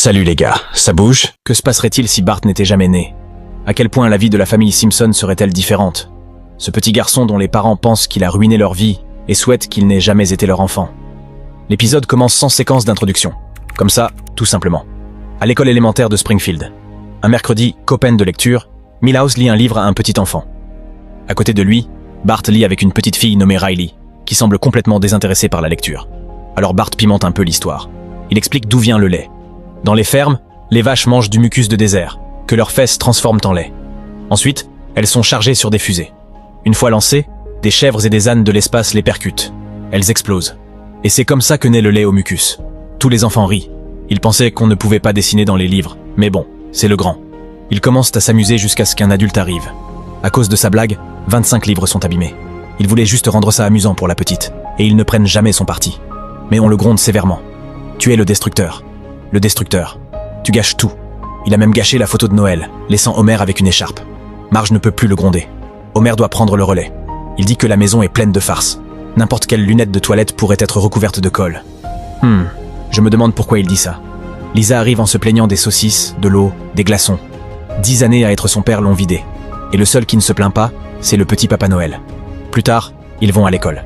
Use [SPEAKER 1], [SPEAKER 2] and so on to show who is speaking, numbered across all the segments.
[SPEAKER 1] Salut les gars, ça bouge? Que se passerait-il si Bart n'était jamais né? À quel point la vie de la famille Simpson serait-elle différente? Ce petit garçon dont les parents pensent qu'il a ruiné leur vie et souhaitent qu'il n'ait jamais été leur enfant. L'épisode commence sans séquence d'introduction. Comme ça, tout simplement. À l'école élémentaire de Springfield. Un mercredi, copain de lecture, Milhouse lit un livre à un petit enfant. À côté de lui, Bart lit avec une petite fille nommée Riley, qui semble complètement désintéressée par la lecture. Alors Bart pimente un peu l'histoire. Il explique d'où vient le lait. Dans les fermes, les vaches mangent du mucus de désert, que leurs fesses transforment en lait. Ensuite, elles sont chargées sur des fusées. Une fois lancées, des chèvres et des ânes de l'espace les percutent. Elles explosent. Et c'est comme ça que naît le lait au mucus. Tous les enfants rient. Ils pensaient qu'on ne pouvait pas dessiner dans les livres, mais bon, c'est le grand. Ils commencent à s'amuser jusqu'à ce qu'un adulte arrive. À cause de sa blague, 25 livres sont abîmés. Il voulait juste rendre ça amusant pour la petite, et ils ne prennent jamais son parti. Mais on le gronde sévèrement. Tu es le destructeur. Le destructeur. Tu gâches tout. Il a même gâché la photo de Noël, laissant Homer avec une écharpe. Marge ne peut plus le gronder. Homer doit prendre le relais. Il dit que la maison est pleine de farces. N'importe quelle lunette de toilette pourrait être recouverte de colle. Je me demande pourquoi il dit ça. Lisa arrive en se plaignant des saucisses, de l'eau, des glaçons. 10 années à être son père l'ont vidé. Et le seul qui ne se plaint pas, c'est le petit Papa Noël. Plus tard, ils vont à l'école.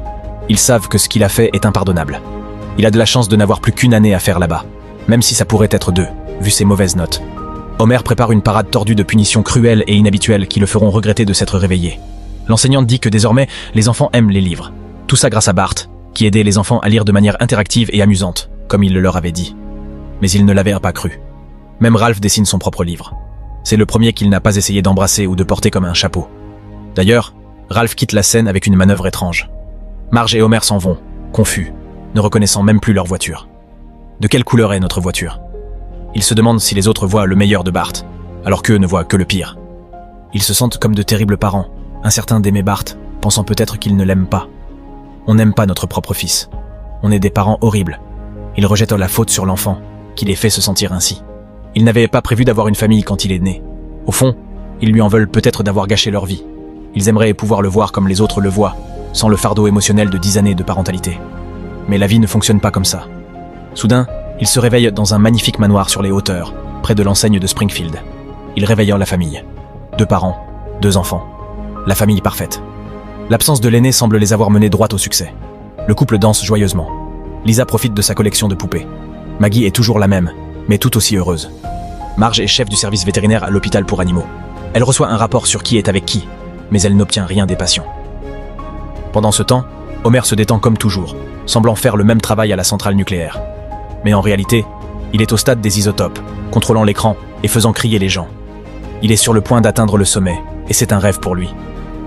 [SPEAKER 1] Ils savent que ce qu'il a fait est impardonnable. Il a de la chance de n'avoir plus qu'une année à faire là-bas, même si ça pourrait être 2, vu ses mauvaises notes. Homer prépare une parade tordue de punitions cruelles et inhabituelles qui le feront regretter de s'être réveillé. L'enseignante dit que désormais, les enfants aiment les livres. Tout ça grâce à Bart, qui aidait les enfants à lire de manière interactive et amusante, comme il le leur avait dit. Mais ils ne l'avaient pas cru. Même Ralph dessine son propre livre. C'est le premier qu'il n'a pas essayé d'embrasser ou de porter comme un chapeau. D'ailleurs, Ralph quitte la scène avec une manœuvre étrange. Marge et Homer s'en vont, confus, ne reconnaissant même plus leur voiture. De quelle couleur est notre voiture? Ils se demandent si les autres voient le meilleur de Bart, alors qu'eux ne voient que le pire. Ils se sentent comme de terribles parents, incertains d'aimer Bart, pensant peut-être qu'ils ne l'aiment pas. On n'aime pas notre propre fils. On est des parents horribles. Ils rejettent la faute sur l'enfant, qui les fait se sentir ainsi. Ils n'avaient pas prévu d'avoir une famille quand il est né. Au fond, ils lui en veulent peut-être d'avoir gâché leur vie. Ils aimeraient pouvoir le voir comme les autres le voient, sans le fardeau émotionnel de 10 années de parentalité. Mais la vie ne fonctionne pas comme ça. Soudain, ils se réveillent dans un magnifique manoir sur les hauteurs, près de l'enseigne de Springfield. Ils réveillent la famille. 2 parents, 2 enfants. La famille parfaite. L'absence de l'aîné semble les avoir menés droit au succès. Le couple danse joyeusement. Lisa profite de sa collection de poupées. Maggie est toujours la même, mais tout aussi heureuse. Marge est chef du service vétérinaire à l'hôpital pour animaux. Elle reçoit un rapport sur qui est avec qui, mais elle n'obtient rien des patients. Pendant ce temps, Homer se détend comme toujours, semblant faire le même travail à la centrale nucléaire. Mais en réalité, il est au stade des isotopes, contrôlant l'écran et faisant crier les gens. Il est sur le point d'atteindre le sommet, et c'est un rêve pour lui.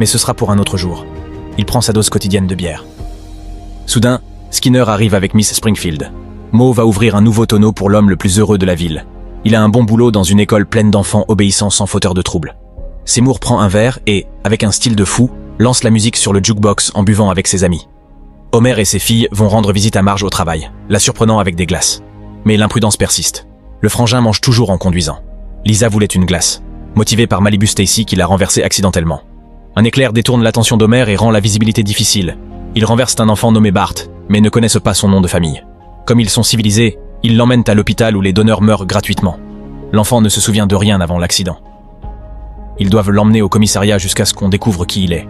[SPEAKER 1] Mais ce sera pour un autre jour. Il prend sa dose quotidienne de bière. Soudain, Skinner arrive avec Miss Springfield. Mo va ouvrir un nouveau tonneau pour l'homme le plus heureux de la ville. Il a un bon boulot dans une école pleine d'enfants obéissants sans fauteur de trouble. Seymour prend un verre et, avec un style de fou, lance la musique sur le jukebox en buvant avec ses amis. Homer et ses filles vont rendre visite à Marge au travail, la surprenant avec des glaces. Mais l'imprudence persiste. Le frangin mange toujours en conduisant. Lisa voulait une glace, motivée par Malibu Stacy qui l'a renversée accidentellement. Un éclair détourne l'attention d'Homer et rend la visibilité difficile. Ils renversent un enfant nommé Bart, mais ne connaissent pas son nom de famille. Comme ils sont civilisés, ils l'emmènent à l'hôpital où les donneurs meurent gratuitement. L'enfant ne se souvient de rien avant l'accident. Ils doivent l'emmener au commissariat jusqu'à ce qu'on découvre qui il est.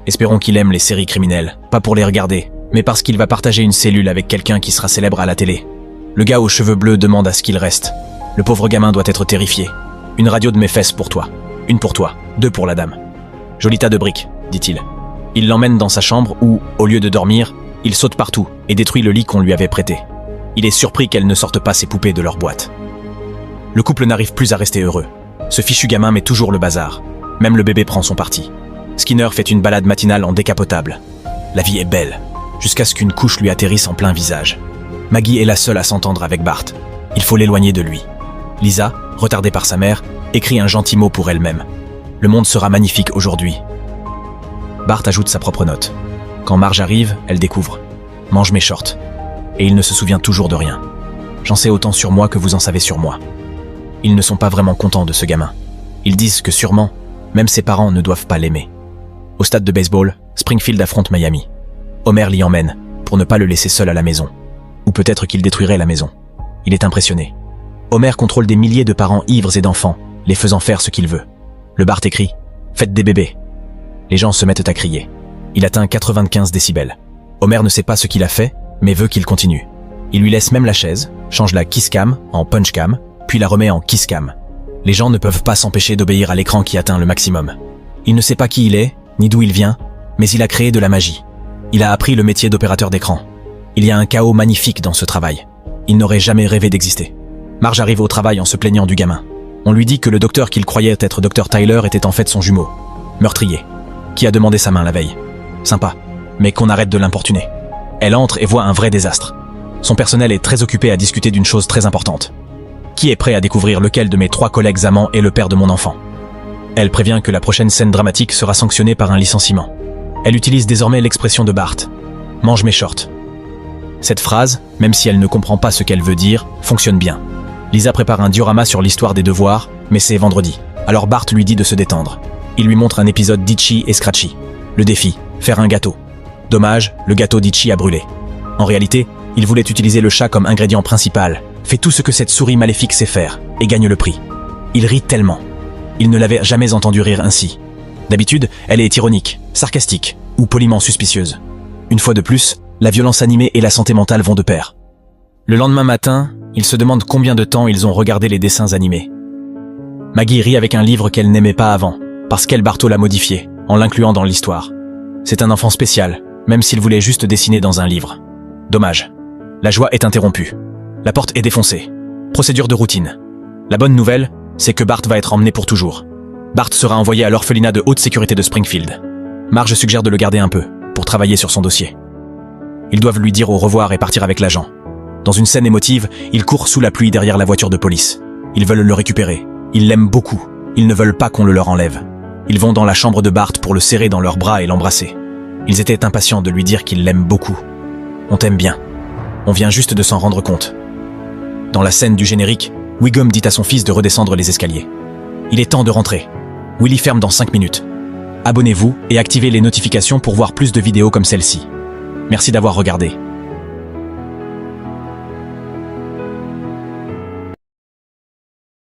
[SPEAKER 1] Espérons qu'il aime les séries criminelles, pas pour les regarder, mais parce qu'il va partager une cellule avec quelqu'un qui sera célèbre à la télé. Le gars aux cheveux bleus demande à ce qu'il reste. Le pauvre gamin doit être terrifié. Une radio de mes fesses pour toi. Une pour toi, 2 pour la dame. Joli tas de briques, dit-il. Il l'emmène dans sa chambre où, au lieu de dormir, il saute partout et détruit le lit qu'on lui avait prêté. Il est surpris qu'elle ne sorte pas ses poupées de leur boîte. Le couple n'arrive plus à rester heureux. Ce fichu gamin met toujours le bazar. Même le bébé prend son parti. Skinner fait une balade matinale en décapotable. La vie est belle, jusqu'à ce qu'une couche lui atterrisse en plein visage. Maggie est la seule à s'entendre avec Bart. Il faut l'éloigner de lui. Lisa, retardée par sa mère, écrit un gentil mot pour elle-même. Le monde sera magnifique aujourd'hui. Bart ajoute sa propre note. Quand Marge arrive, elle découvre. Mange mes shorts. Et il ne se souvient toujours de rien. J'en sais autant sur moi que vous en savez sur moi. Ils ne sont pas vraiment contents de ce gamin. Ils disent que sûrement, même ses parents ne doivent pas l'aimer. Au stade de baseball, Springfield affronte Miami. Homer l'y emmène, pour ne pas le laisser seul à la maison. Ou peut-être qu'il détruirait la maison. Il est impressionné. Homer contrôle des milliers de parents ivres et d'enfants, les faisant faire ce qu'il veut. Le Bart écrit « Faites des bébés ». Les gens se mettent à crier. Il atteint 95 décibels. Homer ne sait pas ce qu'il a fait, mais veut qu'il continue. Il lui laisse même la chaise, change la kiss cam en punch cam, puis la remet en kiss cam. Les gens ne peuvent pas s'empêcher d'obéir à l'écran qui atteint le maximum. Il ne sait pas qui il est, ni d'où il vient, mais il a créé de la magie. Il a appris le métier d'opérateur d'écran. Il y a un chaos magnifique dans ce travail. Il n'aurait jamais rêvé d'exister. Marge arrive au travail en se plaignant du gamin. On lui dit que le docteur qu'il croyait être Dr Tyler était en fait son jumeau. Meurtrier. Qui a demandé sa main la veille. Sympa. Mais qu'on arrête de l'importuner. Elle entre et voit un vrai désastre. Son personnel est très occupé à discuter d'une chose très importante. Qui est prêt à découvrir lequel de mes 3 collègues amants est le père de mon enfant? Elle prévient que la prochaine scène dramatique sera sanctionnée par un licenciement. Elle utilise désormais l'expression de Bart. Mange mes shorts. Cette phrase, même si elle ne comprend pas ce qu'elle veut dire, fonctionne bien. Lisa prépare un diorama sur l'histoire des devoirs, mais c'est vendredi. Alors Bart lui dit de se détendre. Il lui montre un épisode d'Itchy et Scratchy. Le défi, faire un gâteau. Dommage, le gâteau d'Itchy a brûlé. En réalité, il voulait utiliser le chat comme ingrédient principal, fait tout ce que cette souris maléfique sait faire, et gagne le prix. Il rit tellement. Il ne l'avait jamais entendu rire ainsi. D'habitude, elle est ironique, sarcastique, ou poliment suspicieuse. Une fois de plus, la violence animée et la santé mentale vont de pair. Le lendemain matin, ils se demandent combien de temps ils ont regardé les dessins animés. Maggie rit avec un livre qu'elle n'aimait pas avant, parce qu'elle Barto l'a modifié, en l'incluant dans l'histoire. C'est un enfant spécial, même s'il voulait juste dessiner dans un livre. Dommage. La joie est interrompue. La porte est défoncée. Procédure de routine. La bonne nouvelle, c'est que Bart va être emmené pour toujours. Bart sera envoyé à l'orphelinat de haute sécurité de Springfield. Marge suggère de le garder un peu, pour travailler sur son dossier. Ils doivent lui dire au revoir et partir avec l'agent. Dans une scène émotive, il court sous la pluie derrière la voiture de police. Ils veulent le récupérer. Ils l'aiment beaucoup. Ils ne veulent pas qu'on le leur enlève. Ils vont dans la chambre de Bart pour le serrer dans leurs bras et l'embrasser. Ils étaient impatients de lui dire qu'ils l'aiment beaucoup. On t'aime bien. On vient juste de s'en rendre compte. Dans la scène du générique, Wiggum dit à son fils de redescendre les escaliers. Il est temps de rentrer. Willy ferme dans 5 minutes. Abonnez-vous et activez les notifications pour voir plus de vidéos comme celle-ci. Merci d'avoir regardé.